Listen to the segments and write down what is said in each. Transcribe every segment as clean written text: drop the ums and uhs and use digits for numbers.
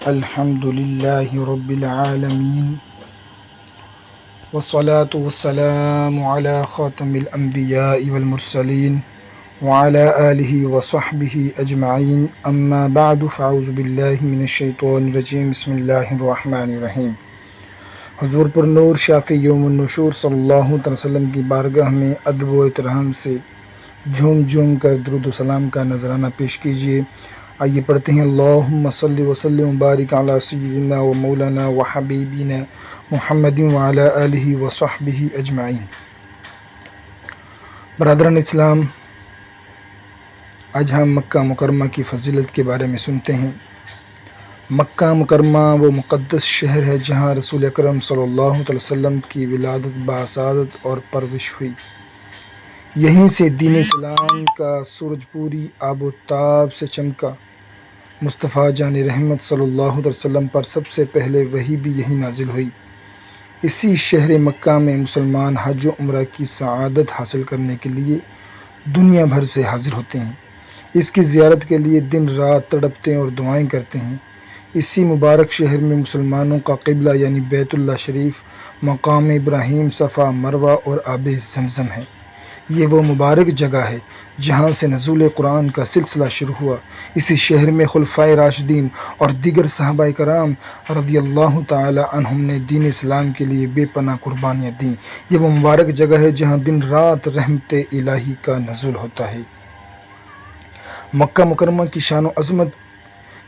الحمد لله رب العالمين والصلاة والسلام على خاتم الأنبياء والمرسلين وعلى آله وصحبه أجمعين أما بعد فأعوذ بالله من الشيطان الرجيم بسم الله الرحمن الرحیم۔ حضور پر نور شافی یوم النشور صلی اللہ علیہ وسلم کی بارگاہ میں ادب و احترام سے جھوم جھوم کر درود و سلام کا نذرانہ پیش کیجیے۔ آئیے پڑھتے ہیں اللہم صلی وسلم وبارک علی سیدنا و مولانا و حبیبنا محمد وعلی آلہ و صحبہ اجمعین۔ برادران اسلام، آج ہم مکہ مکرمہ کی فضیلت کے بارے میں سنتے ہیں۔ مکہ مکرمہ وہ مقدس شہر ہے جہاں رسول اکرم صلی اللہ علیہ وسلم کی ولادت باسعادت اور پرورش ہوئی۔ یہیں سے دین اسلام کا سورج پوری آب و تاب سے چمکا۔ مصطفیٰ جان رحمت صلی اللہ علیہ وسلم پر سب سے پہلے وحی بھی یہی نازل ہوئی۔ اسی شہر مکہ میں مسلمان حج و عمرہ کی سعادت حاصل کرنے کے لیے دنیا بھر سے حاضر ہوتے ہیں۔ اس کی زیارت کے لیے دن رات تڑپتے اور دعائیں کرتے ہیں۔ اسی مبارک شہر میں مسلمانوں کا قبلہ یعنی بیت اللہ شریف، مقام ابراہیم، صفا مروہ اور آب زمزم ہے۔ یہ وہ مبارک جگہ ہے جہاں سے نزول قرآن کا سلسلہ شروع ہوا۔ اسی شہر میں خلفائے راشدین اور دیگر صحابہ کرام رضی اللہ تعالی عنہم نے دین اسلام کے لیے بے پناہ قربانیاں دیں۔ یہ وہ مبارک جگہ ہے جہاں دن رات رحمت الہی کا نزول ہوتا ہے۔ مکہ مکرمہ کی شان و عظمت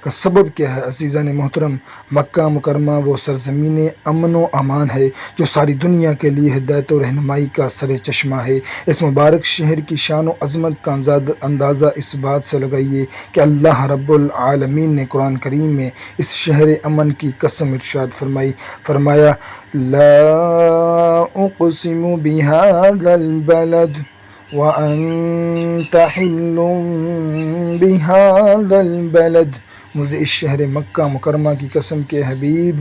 کا سبب کیا ہے؟ عزیزان محترم، مکہ مکرمہ وہ سرزمین امن و امان ہے جو ساری دنیا کے لیے ہدایت و رہنمائی کا سر چشمہ ہے۔ اس مبارک شہر کی شان و عظمت کا اندازہ اس بات سے لگائیے کہ اللہ رب العالمین نے قرآن کریم میں اس شہر امن کی قسم ارشاد فرمایا لا اقسم بهذا البلد وانت حل بهذا البلد، مجھے اس شہر مکہ مکرمہ کی قسم کہ حبیب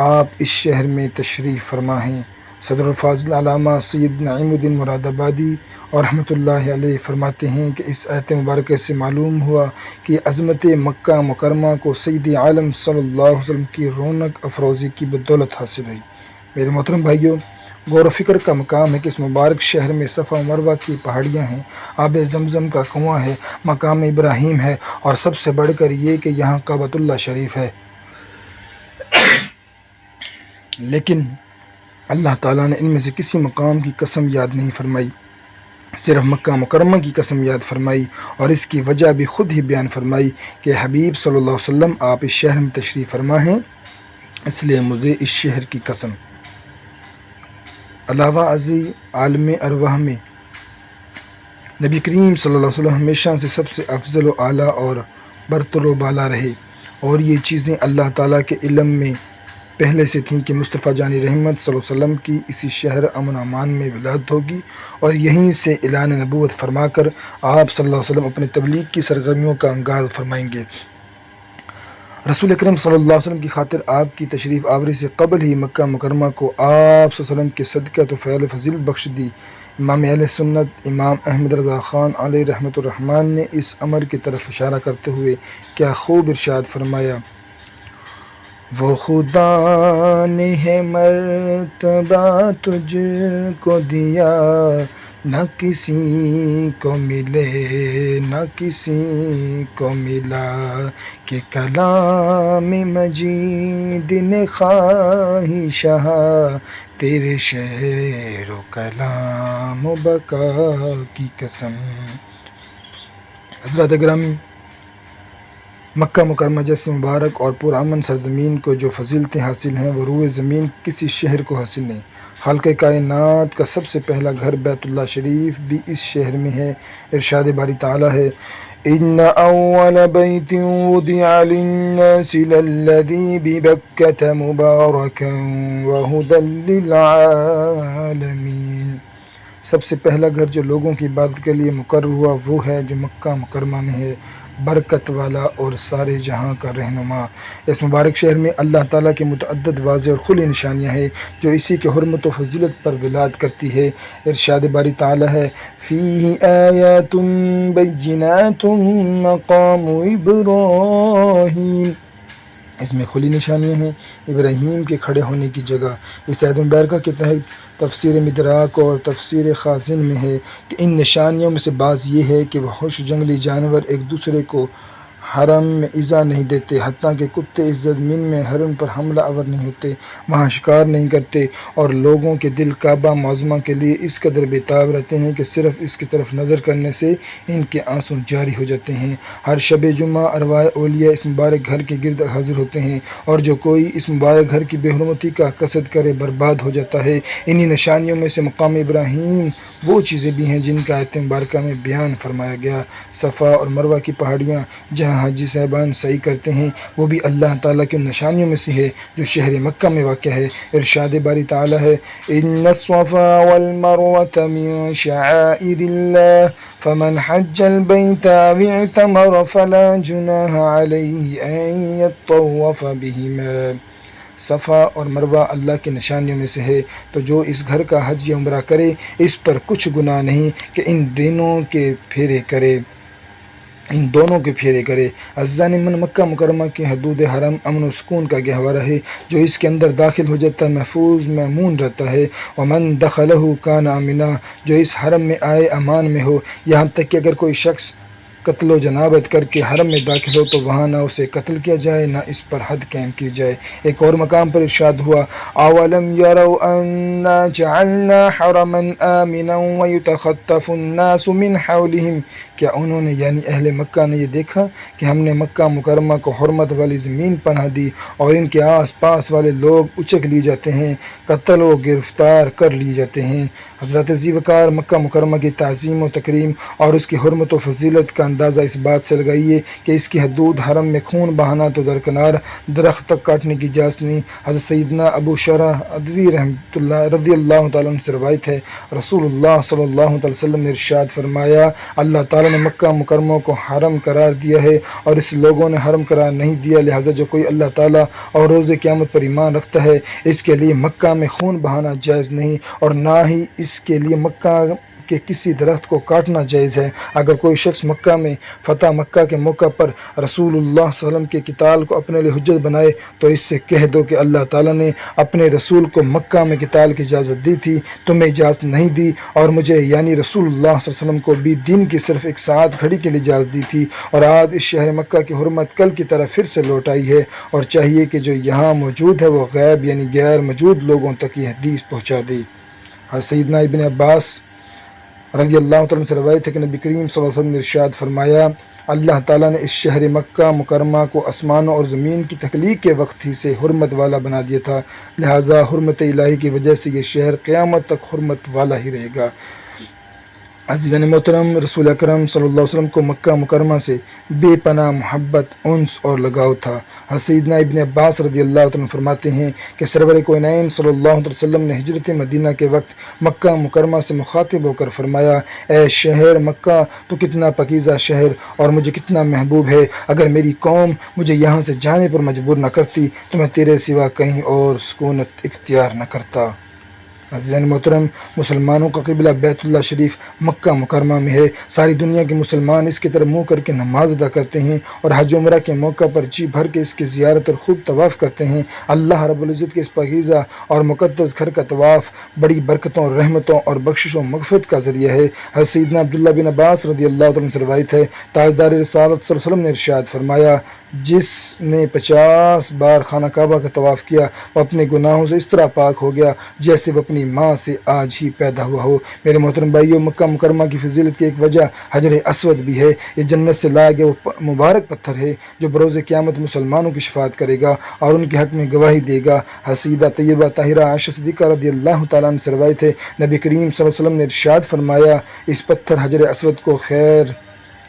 آپ اس شہر میں تشریف فرما ہیں۔ صدر الفاضل علامہ سید نعیم الدین مراد آبادی اور رحمۃ اللہ علیہ فرماتے ہیں کہ اس آیت مبارکہ سے معلوم ہوا کہ عظمت مکہ مکرمہ کو سید عالم صلی اللہ علیہ وسلم کی رونق افروزی کی بدولت حاصل ہوئی۔ میرے محترم بھائیوں، غور و فکر کا مقام ہے کہ اس مبارک شہر میں صفا و مروہ کی پہاڑیاں ہیں، آب زمزم کا کنواں ہے، مقام ابراہیم ہے اور سب سے بڑھ کر یہ کہ یہاں کعبۃ اللہ شریف ہے۔ لیکن اللہ تعالیٰ نے ان میں سے کسی مقام کی قسم یاد نہیں فرمائی، صرف مکہ مکرمہ کی قسم یاد فرمائی، اور اس کی وجہ بھی خود ہی بیان فرمائی کہ حبیب صلی اللہ علیہ وسلم آپ اس شہر میں تشریف فرما ہیں، اس لیے مجھے اس شہر کی قسم۔ علاوہ ازیں عالم ارواح میں نبی کریم صلی اللہ علیہ وسلم ہمیشہ سے سب سے افضل و اعلیٰ اور برتر و بالا رہے، اور یہ چیزیں اللہ تعالیٰ کے علم میں پہلے سے تھیں کہ مصطفیٰ جان رحمت صلی اللہ علیہ وسلم کی اسی شہر امن و امان میں ولادت ہوگی، اور یہیں سے اعلان نبوت فرما کر آپ صلی اللہ علیہ وسلم اپنے تبلیغ کی سرگرمیوں کا آغاز فرمائیں گے۔ رسول اکرم صلی اللہ علیہ وسلم کی خاطر آپ کی تشریف آوری سے قبل ہی مکہ مکرمہ کو آپ صلی اللہ علیہ وسلم کے صدقہ تو فعل و فضیلت بخش دی۔ امام اہل سنت امام احمد رضا خان علیہ رحمۃ الرحمن نے اس امر کی طرف اشارہ کرتے ہوئے کیا خوب ارشاد فرمایا، وہ خدا نے ہے مرتبہ تجھ کو دیا، نہ کسی کو ملے نہ کسی کو ملا، کہ کلام مجید نے خواہشہ تیرے شعر و کلام و بقا کی قسم۔ حضرات گرامی، مکہ مکرمہ جیسے مبارک اور پرامن سرزمین کو جو فضیلتیں حاصل ہیں وہ روئے زمین کسی شہر کو حاصل نہیں۔ خالق کائنات کا سب سے پہلا گھر بیت اللہ شریف بھی اس شہر میں ہے۔ ارشاد باری تعالیٰ ہے ان اول بیت وضع للناس للذی ببکۃ مبارکا وہدی للعالمین، سب سے پہلا گھر جو لوگوں کی عبادت کے لیے مقرر ہوا وہ ہے جو مکہ مکرمہ میں ہے، برکت والا اور سارے جہاں کا رہنما۔ اس مبارک شہر میں اللہ تعالیٰ کی متعدد واضح اور کھلی نشانیاں ہیں جو اسی کے حرمت و فضیلت پر ولاد کرتی ہے۔ ارشاد باری تعالیٰ ہے فیہ آیات بینات مقام ابراہیم، اس میں کھلی نشانیاں ہیں ابراہیم کے کھڑے ہونے کی جگہ۔ اس آیت مبارکہ کے تحت تفسیر مدراک اور تفسیر خازن میں ہے کہ ان نشانیوں میں سے بعض یہ ہے کہ وحوش جنگلی جانور ایک دوسرے کو حرم میں ایذا نہیں دیتے، حتیٰ کہ کتے اس زمین میں حرم پر حملہ آور نہیں ہوتے، وہاں شکار نہیں کرتے، اور لوگوں کے دل کعبہ معظمہ کے لیے اس قدر بےتاب رہتے ہیں کہ صرف اس کی طرف نظر کرنے سے ان کے آنسو جاری ہو جاتے ہیں۔ ہر شب جمعہ ارواح اولیاء اس مبارک گھر کے گرد حاضر ہوتے ہیں، اور جو کوئی اس مبارک گھر کی بے حرمتی کا قصد کرے برباد ہو جاتا ہے۔ انہی نشانیوں میں سے مقام ابراہیم وہ چیزیں بھی ہیں جن کا آیت مبارکہ میں بیان فرمایا گیا۔ صفا اور مروہ کی پہاڑیاں جہاں حاجی صاحبان سعی کرتے ہیں وہ بھی اللہ تعالیٰ کی نشانیوں میں سے ہے جو شہر مکہ میں واقع ہے۔ ارشاد باری تعالیٰ ہے ان الصفا والمروة من شعائر اللہ فمن حج البیت او اعتمر فلا جناح علیہ ان یطوف بہما۔ صفا اور مروہ اللہ کی نشانیوں میں سے ہے، تو جو اس گھر کا حج یا عمرہ کرے اس پر کچھ گناہ نہیں کہ ان دونوں کے پھیرے کرے۔ عزیزان من، مکہ مکرمہ کی حدود حرم امن و سکون کا گہوارہ ہے۔ جو اس کے اندر داخل ہو جاتا ہے محفوظ مامون رہتا ہے۔ ومن دخلہ کان آمنا، جو اس حرم میں آئے امان میں ہو، یہاں تک کہ اگر کوئی شخص قتل و جنابت کر کے حرم میں داخل ہو تو وہاں نہ اسے قتل کیا جائے نہ اس پر حد قائم کی جائے۔ ایک اور مقام پر ارشاد ہوا اولم یروا انا جعلنا حرما آمنا ویتخطف الناس من حولهم، کیا انہوں نے یعنی اہل مکہ نے یہ دیکھا کہ ہم نے مکہ مکرمہ کو حرمت والی زمین پناہ دی اور ان کے آس پاس والے لوگ اچک لیے جاتے ہیں، قتل و گرفتار کر لیے جاتے ہیں۔ حضرت ذی وقار مکہ مکرمہ کی تعظیم و تکریم اور اس کی حرمت و فضیلت کا اندازہ اس بات سے لگائیے کہ اس کی حدود حرم میں خون بہانا تو درکنار، درخت تک کاٹنے کی اجازت نہیں۔ حضرت سیدنا ابو شرح ادوی رضی اللہ تعالیٰ عنہ سے روایت ہے، رسول اللہ صلی اللہ علیہ وسلم نے ارشاد فرمایا اللہ تعالیٰ نے مکہ مکرمہ کو حرم قرار دیا ہے اور اس لوگوں نے حرم قرار نہیں دیا، لہٰذا جو کوئی اللہ تعالیٰ اور روز قیامت پر ایمان رکھتا ہے اس کے لیے مکہ میں خون بہانا جائز نہیں، اور نہ ہی اس کے لیے مکہ کے کسی درخت کو کاٹنا جائز ہے۔ اگر کوئی شخص مکہ میں فتح مکہ کے موقع پر رسول اللہ صلی اللہ علیہ وسلم کے قتال کو اپنے لیے حجت بنائے تو اس سے کہہ دو کہ اللہ تعالیٰ نے اپنے رسول کو مکہ میں قتال کی اجازت دی تھی، تمہیں اجازت نہیں دی، اور مجھے یعنی رسول اللہ صلی اللہ علیہ وسلم کو بھی دن کی صرف ایک ساعت گھڑی کے لیے اجازت دی تھی، اور آج اس شہر مکہ کی حرمت کل کی طرح پھر سے لوٹ آئی ہے، اور چاہیے کہ جو یہاں موجود ہے وہ غیب یعنی غیر موجود لوگوں تک یہ حدیث پہنچا دے۔ سیدنا ابن عباس رضی اللہ تعالیٰ سے روایت ہے کہ نبی کریم صلی اللہ علیہ وسلم نے ارشاد فرمایا اللہ تعالیٰ نے اس شہر مکہ مکرمہ کو آسمانوں اور زمین کی تخلیق کے وقت ہی سے حرمت والا بنا دیا تھا، لہٰذا حرمت الہی کی وجہ سے یہ شہر قیامت تک حرمت والا ہی رہے گا۔ عزیزان محترم، رسول اکرم صلی اللہ علیہ وسلم کو مکہ مکرمہ سے بے پناہ محبت، انس اور لگاؤ تھا۔ سیدنا ابن عباس رضی اللہ عنہ فرماتے ہیں کہ سرور کونین صلی اللہ علیہ وسلم نے ہجرت مدینہ کے وقت مکہ مکرمہ سے مخاطب ہو کر فرمایا اے شہر مکہ، تو کتنا پاکیزہ شہر اور مجھے کتنا محبوب ہے، اگر میری قوم مجھے یہاں سے جانے پر مجبور نہ کرتی تو میں تیرے سوا کہیں اور سکونت اختیار نہ کرتا۔ عزیزان محترم، مسلمانوں کا قبلہ بیت اللہ شریف مکہ مکرمہ میں ہے۔ ساری دنیا کے مسلمان اس کی طرف منہ کر کے نماز ادا کرتے ہیں اور حج عمرہ کے موقع پر جی بھر کے اس کی زیارت اور خوب طواف کرتے ہیں۔ اللہ رب العزت کے اس پاکیزہ اور مقدس گھر کا طواف بڑی برکتوں، رحمتوں اور بخشش و مغفرت کا ذریعہ ہے۔ حضرت سیدنا عبداللہ بن عباس رضی اللہ عنہ سے روایت ہے، تاجدار رسالت صلی اللہ علیہ وسلم نے ارشاد فرمایا جس نے 50 بار خانہ کعبہ کا طواف کیا وہ اپنے گناہوں سے اس طرح پاک ہو گیا جیسے وہ اپنی ماں سے آج ہی پیدا ہوا ہو۔ میرے محترم بھائیوں، مکہ مکرمہ کی فضیلت کی ایک وجہ حجر اسود بھی ہے۔ یہ جنت سے لایا گیا وہ مبارک پتھر ہے جو بروز قیامت مسلمانوں کی شفاعت کرے گا اور ان کے حق میں گواہی دے گا۔ حسیدہ طیبہ طاہرہ عائشہ صدیقہ رضی اللہ تعالیٰ عنہ سے روایت ہے، نبی کریم صلی اللہ علیہ وسلم نے ارشاد فرمایا اس پتھر حجر اسود کو خیر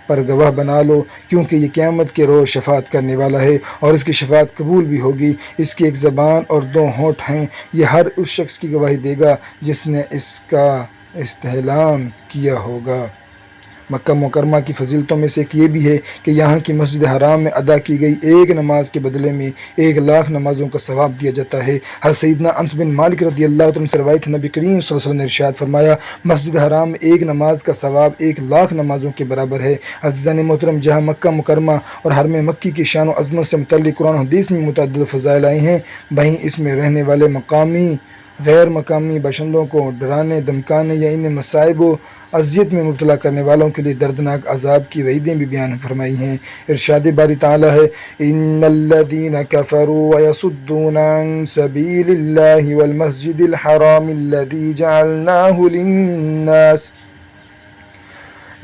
پر گواہ بنا لو، کیونکہ یہ قیامت کے روز شفاعت کرنے والا ہے اور اس کی شفاعت قبول بھی ہوگی۔ اس کی ایک زبان اور 2 ہونٹ ہیں، یہ ہر اس شخص کی گواہی دے گا جس نے اس کا استحلام کیا ہوگا۔ مکہ مکرمہ کی فضیلتوں میں سے ایک یہ بھی ہے کہ یہاں کی مسجد حرام میں ادا کی گئی ایک نماز کے بدلے میں 1,00,000 نمازوں کا ثواب دیا جاتا ہے۔ حضرت سیدنا انس بن مالک رضی اللہ عنہ سے روایت نبی کریم صلی اللہ علیہ وسلم نے ارشاد فرمایا، مسجد حرام میں ایک نماز کا ثواب 1,00,000 نمازوں کے برابر ہے۔ عزیزان محترم، جہاں مکہ مکرمہ اور حرم مکی کی شان و عظمت سے متعلق قرآن و حدیث میں متعدد فضائل آئے ہیں، وہیں اس میں رہنے والے مقامی غیر مقامی باشندوں کو ڈرانے دھمکانے یا انہیں مصائب و اذیت میں مبتلا کرنے والوں کے لیے دردناک عذاب کی وعیدیں بھی بیان فرمائی ہیں۔ ارشاد باری تعالیٰ ہے، ان الذین کفروا ویصدون عن سبیل اللہ والمسجد الحرام الذی جعلناہ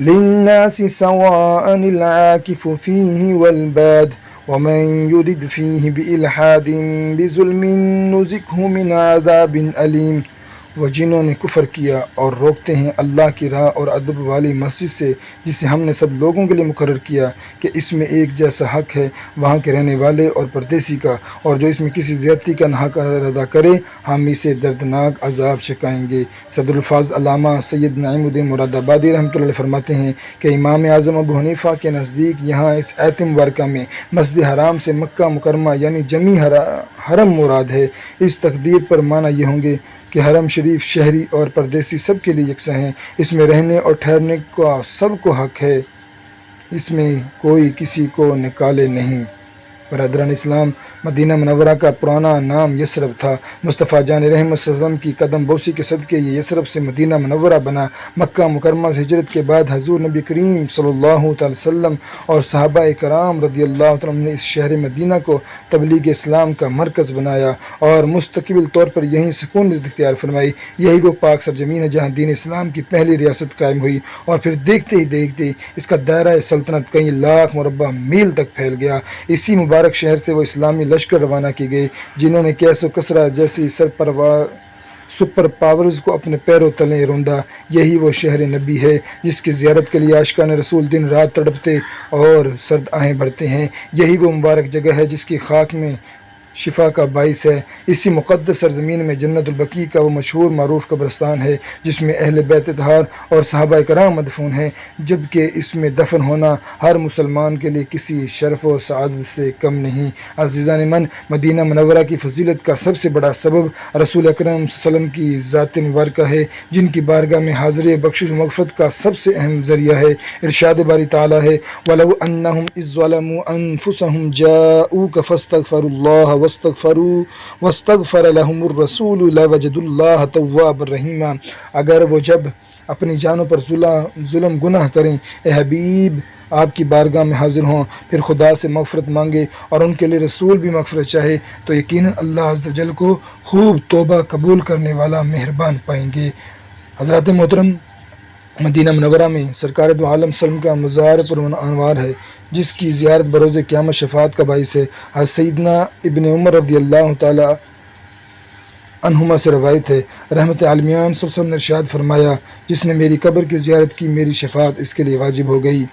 للناس سواء العاکف فیہ والباد ومن يرد فيه بإلحاد بظلم نذقه من عذاب علیم۔ وہ جنہوں نے کفر کیا اور روکتے ہیں اللہ کی راہ اور ادب والی مسجد سے جسے ہم نے سب لوگوں کے لیے مقرر کیا کہ اس میں ایک جیسا حق ہے وہاں کے رہنے والے اور پردیسی کا، اور جو اس میں کسی زیادتی کا حق ادا کرے ہم اسے دردناک عذاب چکھائیں گے۔ صدر الفاظ علامہ سید نعیم الدین مراد آبادی رحمۃ اللہ علیہ فرماتے ہیں کہ امام اعظم ابو حنیفہ کے نزدیک یہاں اس آیت مبارکہ میں مسجد حرام سے مکہ مکرمہ یعنی جمی حرم مراد ہے۔ اس تقدیر پر معنی یہ ہوں گے کہ حرم شریف شہری اور پردیسی سب کے لیے یکساں ہیں، اس میں رہنے اور ٹھہرنے کا سب کو حق ہے، اس میں کوئی کسی کو نکالے نہیں۔ برادران اسلام، مدینہ منورہ کا پرانا نام یثرب تھا۔ مصطفیٰ جان رحمت صلی اللہ علیہ وسلم کی قدم بوسی کے صدقے یہ یثرب سے مدینہ منورہ بنا۔ مکہ مکرمہ سے ہجرت کے بعد حضور نبی کریم صلی اللہ تعالی وسلم اور صحابہ کرام رضی اللہ عنہم نے اس شہر مدینہ کو تبلیغ اسلام کا مرکز بنایا اور مستقبل طور پر یہیں سکونت اختیار فرمائی۔ یہی وہ پاک سرزمین ہے جہاں دین اسلام کی پہلی ریاست قائم ہوئی اور پھر دیکھتے ہی دیکھتے اس کا دائرہ سلطنت کئی لاکھ مربع میل تک پھیل گیا۔ اسی مبارک شہر سے وہ اسلامی لشکر روانہ کی گئی جنہوں نے کیس و کسرا جیسی سپر پاورز کو اپنے پیروں تلے روندا۔ یہی وہ شہر نبی ہے جس کی زیارت کے لیے عاشقان رسول دن رات تڑپتے اور سرد آہیں بھرتے ہیں۔ یہی وہ مبارک جگہ ہے جس کی خاک میں شفا کا باعث ہے۔ اسی مقدس سرزمین میں جنت البقیع کا وہ مشہور معروف قبرستان ہے جس میں اہل بیت اطہار اور صحابہ کرام مدفون ہیں، جبکہ اس میں دفن ہونا ہر مسلمان کے لیے کسی شرف و سعادت سے کم نہیں۔ عزیزان من، مدینہ منورہ کی فضیلت کا سب سے بڑا سبب رسول اکرم صلی اللہ علیہ وسلم کی ذات مبارکہ ہے، جن کی بارگاہ میں حاضری بخشش و مغفرت کا سب سے اہم ذریعہ ہے۔ ارشاد باری تعالیٰ ہے، وَلَوْ أَنَّهُمْ إِذ ظَّلَمُوا أَنفُسَهُمْ جَاءُوكَ فَاسْتَغْفَرُوا اللَّهَ واستغفر لهم الرسول لوجدوا الله توابا رحیما۔ اگر وہ جب اپنی جانوں پر ظلم گناہ کریں، اے حبیب آپ کی بارگاہ میں حاضر ہوں، پھر خدا سے مغفرت مانگے اور ان کے لیے رسول بھی مغفرت چاہے تو یقیناً اللہ عز و جل کو خوب توبہ قبول کرنے والا مہربان پائیں گے۔ حضرات محترم، مدینہ منورہ میں سرکار دو عالم وسلم کا مزار پر انوار ہے جس کی زیارت بروز قیامت شفاعت کا باعث ہے۔ حضرت سیدنا ابن عمر رضی اللہ تعالی عنہما سے روایت ہے، رحمت عالمیان صلی اللہ علیہ وسلم نے ارشاد فرمایا، جس نے میری قبر کی زیارت کی میری شفاعت اس کے لیے واجب ہو گئی۔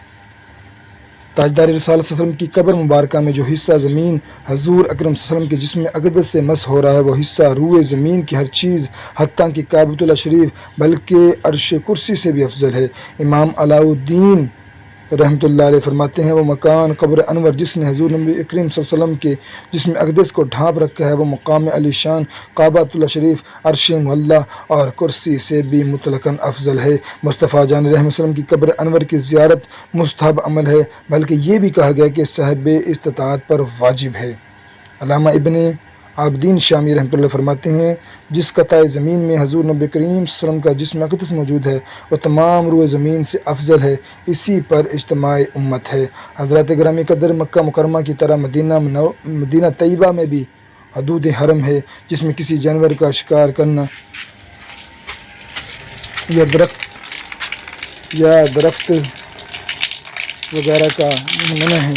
تاجدار رسالت صلی اللہ علیہ وسلم کی قبر مبارکہ میں جو حصہ زمین حضور اکرم صلی اللہ علیہ وسلم کے جسم اقدس سے مس ہو رہا ہے، وہ حصہ روئے زمین کی ہر چیز حتیٰ کہ کعبۃ اللہ شریف بلکہ عرش کرسی سے بھی افضل ہے۔ امام علاء الدین رحمۃ اللہ علیہ فرماتے ہیں، وہ مکان قبر انور جس نے حضور نبی اکرم صلی اللہ علیہ وسلم کے جسم اقدس کو ڈھانپ رکھا ہے، وہ مقام علی شان کعبۃ اللہ شریف عرش معلیٰ اور کرسی سے بھی مطلقاً افضل ہے۔ مصطفیٰ جان رحمۃ وسلم کی قبر انور کی زیارت مستحب عمل ہے، بلکہ یہ بھی کہا گیا کہ صاحب استطاعت پر واجب ہے۔ علامہ ابن عابدین شامی رحمۃ اللہ فرماتے ہیں، جس قطع زمین میں حضور نبی کریم صلی اللہ علیہ وسلم کا جسم اقدس موجود ہے وہ تمام روئے زمین سے افضل ہے، اسی پر اجتماع امت ہے۔ حضرات گرامی قدر، مکہ مکرمہ کی طرح مدینہ طیبہ میں بھی حدود حرم ہے جس میں کسی جانور کا شکار کرنا یا درخت وغیرہ کا منع ہے۔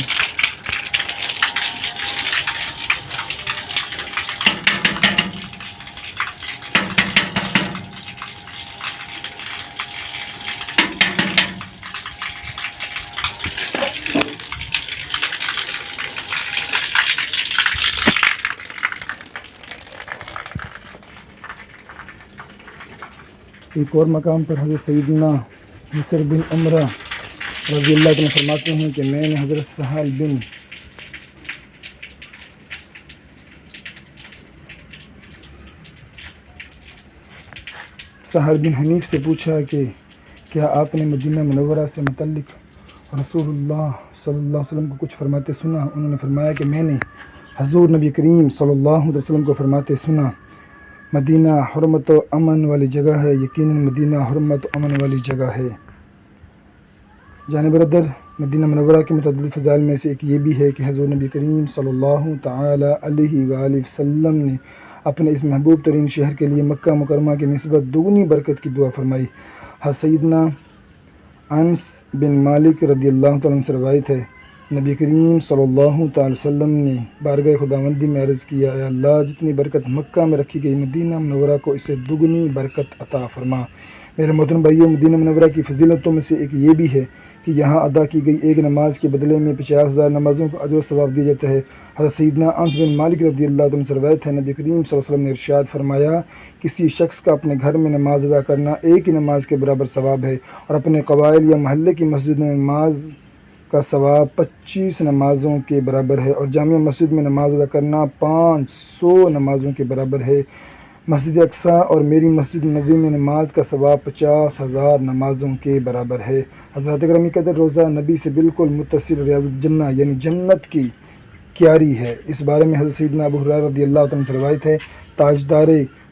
ایک اور مقام پر حضرت سیدنا مصر بن عمرہ رضی اللہ عنہ فرماتے ہیں کہ میں نے حضرت سہل بن حنیف سے پوچھا کہ کیا آپ نے مدینہ منورہ سے متعلق رسول اللہ صلی اللہ علیہ وسلم کو کچھ فرماتے سنا؟ انہوں نے فرمایا کہ میں نے حضور نبی کریم صلی اللہ علیہ وسلم کو فرماتے سنا، مدینہ حرمت و امن والی جگہ ہے، یقیناً مدینہ حرمت و امن والی جگہ ہے۔ جانب برادر، مدینہ منورہ کے متعدد فضائل میں سے ایک یہ بھی ہے کہ حضور نبی کریم صلی اللہ تعالی علیہ وآلہ وسلم نے اپنے اس محبوب ترین شہر کے لیے مکہ مکرمہ کی نسبت دگنی برکت کی دعا فرمائی۔ سیدنا انس بن مالک رضی اللہ تعالیٰ عنہ سے روایت ہے، نبی کریم صلی اللہ تعالی وسلم نے بارگاہ خداوندی میں عرض کیا، اے اللہ، جتنی برکت مکہ میں رکھی گئی مدینہ منورہ کو اسے دگنی برکت عطا فرما۔ میرے محترم بھائیو، مدینہ منورہ کی فضیلتوں میں سے ایک یہ بھی ہے کہ یہاں ادا کی گئی ایک نماز کے بدلے میں 50,000 نمازوں کو اجر و ثواب دیا جاتا ہے۔ حضرت سیدنا انس بن مالک رضی اللہ عنہ سے روایت ہے، نبی کریم صلی اللہ علیہ وسلم نے ارشاد فرمایا، کسی شخص کا اپنے گھر میں نماز ادا کرنا ایک ہی نماز کے برابر ثواب ہے، اور اپنے قبائل یا محلے کی مسجد میں نماز کا ثواب 25 نمازوں کے برابر ہے، اور جامع مسجد میں نماز ادا کرنا 500 نمازوں کے برابر ہے۔ مسجد اقصیٰ اور میری مسجد نبوی میں نماز کا ثواب 50,000 نمازوں کے برابر ہے۔ حضرات گرامی قدر، روزہ نبی سے بالکل متصل ریاض الجنہ یعنی جنت کی کیاری ہے۔ اس بارے میں حضرت سیدنا ابو ہریرہ رضی اللہ عنہ سے روایت ہے، تاجدار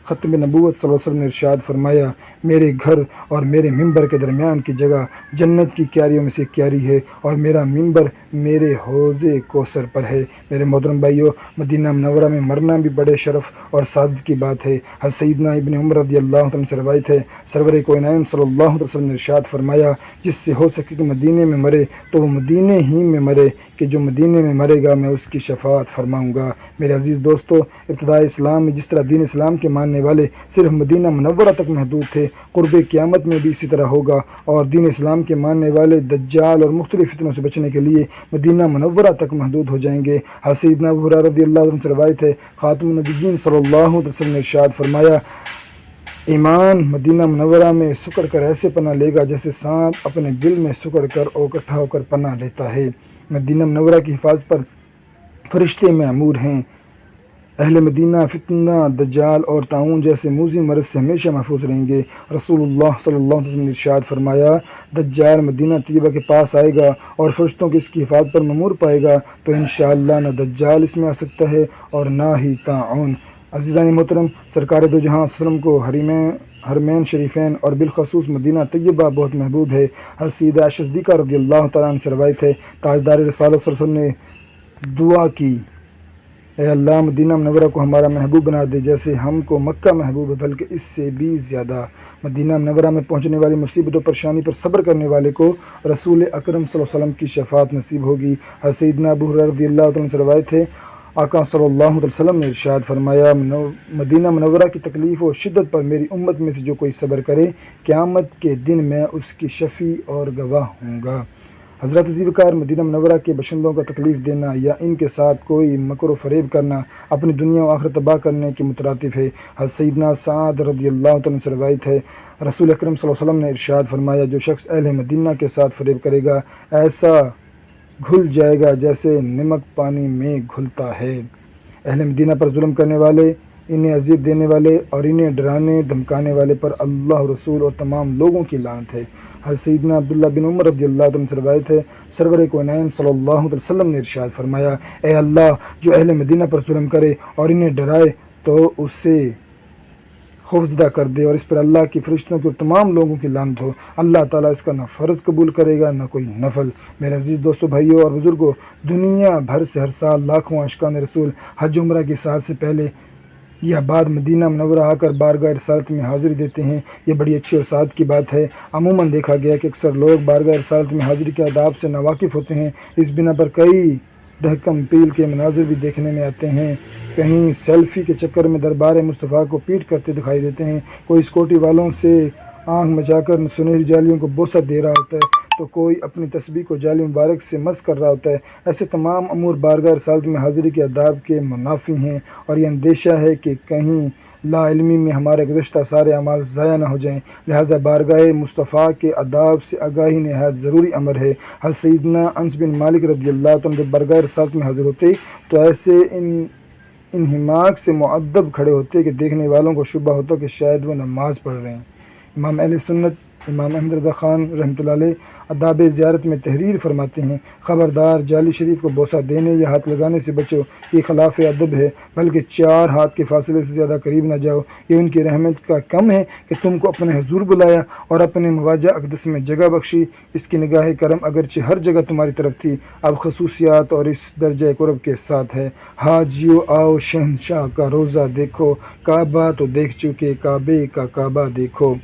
ختم نبوت صلی اللہ علیہ وسلم نے ارشاد فرمایا، میرے گھر اور میرے ممبر کے درمیان کی جگہ جنت کی کیاریوں میں سے کیاری ہے، اور میرا ممبر میرے حوض کوثر پر ہے۔ میرے محترم بھائیو، مدینہ منورہ میں مرنا بھی بڑے شرف اور سعادت کی بات ہے۔ حضرت سیدنا ابن عمر رضی اللہ عنہ سے روایت ہے، سرور کائنات صلی اللہ علیہ وسلم نے ارشاد فرمایا، جس سے ہو سکے کہ مدینے میں مرے تو وہ مدینے ہی میں مرے، کہ جو مدینے میں مرے گا میں اس کی شفاعت فرماؤں گا۔ میرے عزیز دوستو، ابتدائی اسلام میں جس طرح دین اسلام کے ماننے والے صرف مدینہ منورہ تک محدود تھے، قرب قیامت میں بھی اسی طرح ہوگا، اور دین اسلام کے ماننے والے دجال اور مختلف فتنوں سے بچنے کے لیے مدینہ منورہ تک محدود ہو جائیں گے۔ حضرت سیدنا ابو ہریرہ رضی اللہ عنہ سے روایت ہے، خاتم النبیین صلی اللہ علیہ وسلم نے ارشاد فرمایا، ایمان مدینہ منورہ میں سکڑ کر ایسے پناہ لے گا جیسے سانپ اپنے بل میں سکڑ کر اور اکٹھا ہو کر پناہ لیتا ہے۔ مدینہ منورہ کی حفاظت پر فرشتے معمور ہیں۔ اہل مدینہ فتنہ، دجال اور طاعون جیسے موذی مرض سے ہمیشہ محفوظ رہیں گے۔ رسول اللہ صلی اللہ علیہ وسلم نے ارشاد فرمایا، دجال مدینہ طیبہ کے پاس آئے گا اور فرشتوں کی اس کی حفاظت پر مامور پائے گا، تو انشاءاللہ نہ دجال اس میں آ سکتا ہے اور نہ ہی طاعون۔ عزیزان محترم، سرکار دو جہاں صلی اللہ علیہ وسلم کو حرمین شریفین اور بالخصوص مدینہ طیبہ بہت محبوب ہے۔ حضرت سیدہ عائشہ صدیقہ رضی اللہ تعالیٰ عنہ سے روایت ہے، تاجدار رسالت صلی اللہ علیہ وسلم نے دعا کی، اے اللہ، مدینہ منورہ کو ہمارا محبوب بنا دے جیسے ہم کو مکہ محبوب ہے، بلکہ اس سے بھی زیادہ۔ مدینہ منورہ میں پہنچنے والی مصیبت و پریشانی پر صبر کرنے والے کو رسول اکرم صلی اللہ علیہ وسلم کی شفاعت نصیب ہوگی۔ حضرت سیدنا ابو ہریرہ رضی اللہ عنہ سے روایت ہے، آقا صلی اللہ علیہ وسلم نے ارشاد فرمایا، مدینہ منورہ کی تکلیف و شدت پر میری امت میں سے جو کوئی صبر کرے، قیامت کے دن میں اس کی شفیع اور گواہ ہوں گا۔ حضرت ذیوکار، مدینہ منورہ کے باشندوں کا تکلیف دینا یا ان کے ساتھ کوئی مکر و فریب کرنا اپنی دنیا و آخرت تباہ کرنے کے مترادف ہے۔ حضرت سیدنا سعد رضی اللہ عنہ سے روایت ہے، رسول اکرم صلی اللہ علیہ وسلم نے ارشاد فرمایا، جو شخص اہل مدینہ کے ساتھ فریب کرے گا ایسا گھل جائے گا جیسے نمک پانی میں گھلتا ہے۔ اہل مدینہ پر ظلم کرنے والے، انہیں اذیت دینے والے اور انہیں ڈرانے دھمکانے والے پر اللہ، رسول اور تمام لوگوں کی لعنت ہے۔ حضرت سیدنا عبداللہ بن عمر رضی اللہ عنہ سے روایت ہے، سرور کائنات صلی اللہ علیہ وسلم نے ارشاد فرمایا، اے اللہ، جو اہل مدینہ پر ظلم کرے اور انہیں ڈرائے تو اسے خوفزدہ کر دے، اور اس پر اللہ کی فرشتوں کی اور تمام لوگوں کی لعنت ہو۔ اللہ تعالیٰ اس کا نہ فرض قبول کرے گا نہ کوئی نفل۔ میرے عزیز دوستو، بھائیوں اور بزرگوں، دنیا بھر سے ہر سال لاکھوں عاشقان رسول حج عمرہ کی ساعت سے پہلے یا بعد مدینہ منورہ آ کر بارگاہ رسالت میں حاضری دیتے ہیں۔ یہ بڑی اچھی اور سعادت کی بات ہے۔ عموماً دیکھا گیا کہ اکثر لوگ بارگاہ رسالت میں حاضری کے آداب سے ناواقف ہوتے ہیں، اس بنا پر کئی دہکم پیل کے مناظر بھی دیکھنے میں آتے ہیں۔ کہیں سیلفی کے چکر میں دربار مصطفیٰ کو پیٹ کرتے دکھائی دیتے ہیں، کوئی سکوٹی والوں سے آنکھ مچا کر سنہری جالیوں کو بوسہ دے رہا ہوتا ہے، تو کوئی اپنی تسبیح کو جالی مبارک سے مس کر رہا ہوتا ہے۔ ایسے تمام امور بارگاہ رسالت میں حاضری کے آداب کے منافی ہیں، اور یہ اندیشہ ہے کہ کہیں لا علمی میں ہمارے گزشتہ سارے اعمال ضائع نہ ہو جائیں، لہٰذا بارگاہ مصطفیٰ کے آداب سے آگاہی نہایت ضروری امر ہے۔ حضرت سیدنا انس بن مالک رضی اللہ عنہ جب بارگاہ رسالت میں حاضر ہوتے تو ایسے انہماک سے مؤدب کھڑے ہوتے کہ دیکھنے والوں کو شبہ ہوتا کہ شاید وہ نماز پڑھ رہے ہیں۔ امام اہل سنت امام احمد رضا خان رحمۃ اللہ علیہ آداب زیارت میں تحریر فرماتے ہیں، خبردار جعلی شریف کو بوسہ دینے یا ہاتھ لگانے سے بچو، یہ خلاف ادب ہے، بلکہ 4 ہاتھ کے فاصلے سے زیادہ قریب نہ جاؤ، یہ ان کی رحمت کا کم ہے کہ تم کو اپنے حضور بلایا اور اپنے مواجہ اقدس میں جگہ بخشی۔ اس کی نگاہ کرم اگرچہ ہر جگہ تمہاری طرف تھی، اب خصوصیات اور اس درجہ قرب کے ساتھ ہے۔ حاجیو آؤ شہنشاہ کا روضہ دیکھو، کعبہ تو دیکھ چکے، کعبے کا کعبہ دیکھو۔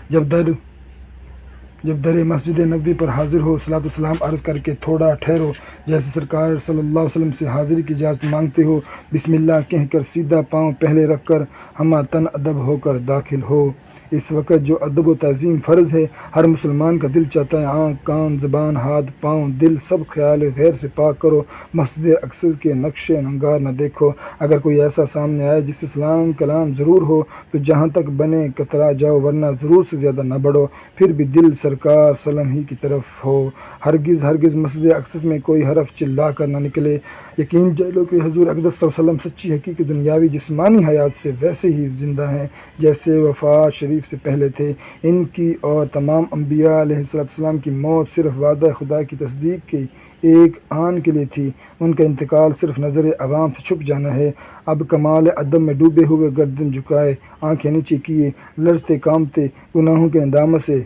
جب در مسجد نبوی پر حاضر ہو، صلاۃ والسلام عرض کر کے تھوڑا ٹھہرو، جیسے سرکار صلی اللہ علیہ وسلم سے حاضری کی اجازت مانگتے ہو، بسم اللہ کہہ کر سیدھا پاؤں پہلے رکھ کر ہمہ تن ادب ہو کر داخل ہو۔ اس وقت جو ادب و تعظیم فرض ہے، ہر مسلمان کا دل چاہتا ہے آنکھ، کان، زبان، ہاتھ، پاؤں، دل سب خیال غیر سے پاک کرو، مسجد اقصی کے نقش نگار نہ دیکھو۔ اگر کوئی ایسا سامنے آئے جس سے سلام کلام ضرور ہو تو جہاں تک بنے کترا جاؤ، ورنہ ضرور سے زیادہ نہ بڑھو، پھر بھی دل سرکار سلم ہی کی طرف ہو۔ ہرگز مسجد اقصی میں کوئی حرف چلا کر نہ نکلے۔ یقین جانو کہ حضور اقدس صلی اللہ علیہ وسلم سچی حقیقی دنیاوی جسمانی حیات سے ویسے ہی زندہ ہیں جیسے وفات شریف سے پہلے تھے۔ ان کی اور تمام انبیاء علیہ السلام کی موت صرف وعدہ خدا کی تصدیق کی ایک آن کے لیے تھی، ان کا انتقال صرف نظر عوام سے چھپ جانا ہے۔ اب کمال ادب میں ڈوبے ہوئے، گردن جھکائے، آنکھیں نیچے کیے، لرزتے کانپتے، گناہوں کے ندامت سے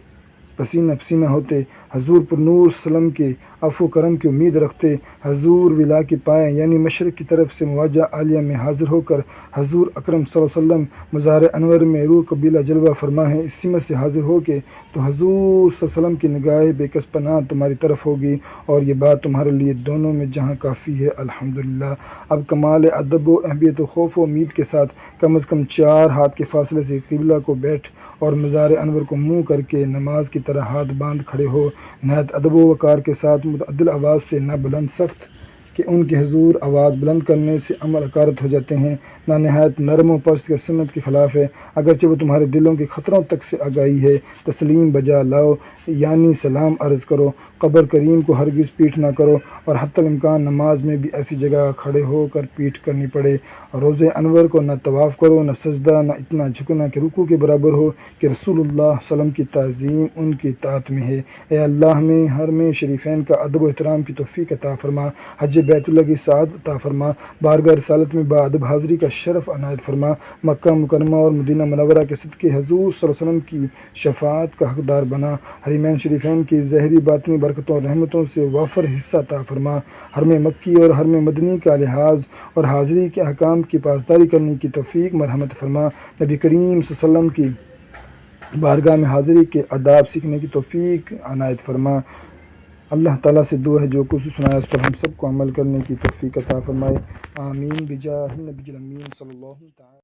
پسینہ پسینہ ہوتے، حضور پر نور سلم کے عفو کرم کی امید رکھتے، حضور ولا کی پائیں یعنی مشرق کی طرف سے مواجہ عالیہ میں حاضر ہو کر حضور اکرم صلی اللہ علیہ وسلم مزار انور میں روح قبیلہ جلوہ فرما ہے، اس سمت سے حاضر ہو کے تو حضور صلی اللہ علیہ وسلم کی نگاہ بے کس پناہ تمہاری طرف ہوگی، اور یہ بات تمہارے لیے دونوں میں جہاں کافی ہے۔ الحمدللہ۔ اب کمال ادب و اہمیت و خوف و امید کے ساتھ کم از کم 4 ہاتھ کے فاصلے سے قبلہ کو بیٹھ اور مزار انور کو منہ کر کے نماز کی طرح ہاتھ باندھ کھڑے ہو، نہایت ادب و وقار کے ساتھ متعدل آواز سے، نہ بلند سخت کہ ان کے حضور آواز بلند کرنے سے عمل اکارت ہو جاتے ہیں، نہ نہایت نرم و پست کے سنت کے خلاف ہے، اگرچہ وہ تمہارے دلوں کے خطروں تک سے آگاہی ہے۔ تسلیم بجا لاؤ یعنی سلام عرض کرو، قبر کریم کو ہرگز پیٹھ نہ کرو، اور حتی الامکان نماز میں بھی ایسی جگہ کھڑے ہو کر پیٹھ کرنی پڑے۔ روضہ انور کو نہ طواف کرو، نہ سجدہ، نہ اتنا جھکنا کہ رکوع کے برابر ہو کہ رسول اللہ صلی اللہ علیہ وسلم کی تعظیم ان کی اطاعت میں ہے۔ اے اللہ ہمیں حرم شریفین کا ادب و احترام کی توفیق عطا فرما، حج بیت اللہ کی سعادت عطا فرما، بارگاہ رسالت میں باادب حاضری کا شرف عنایت فرما، مکہ مکرمہ اور مدینہ منورہ کے صدقے حضور صلی اللہ علیہ وسلم کی شفاعت کا حقدار بنا، حرمین شریفین کی ظاہری باطنی برکتوں اور رحمتوں سے وافر حصہ عطا فرما، حرم مکی اور حرم مدنی کا لحاظ اور حاضری کے احکام کی پاسداری کرنے کی توفیق مرحمت فرما، نبی کریم صلی اللہ علیہ وسلم کی بارگاہ میں حاضری کے آداب سیکھنے کی توفیق عنایت فرما۔ اللہ تعالیٰ سے دعا ہے جو کچھ سنایا اس پر ہم سب کو عمل کرنے کی توفیق عطا فرمائے، آمین بجاہ النبی الامین صلی اللہ تعالیٰ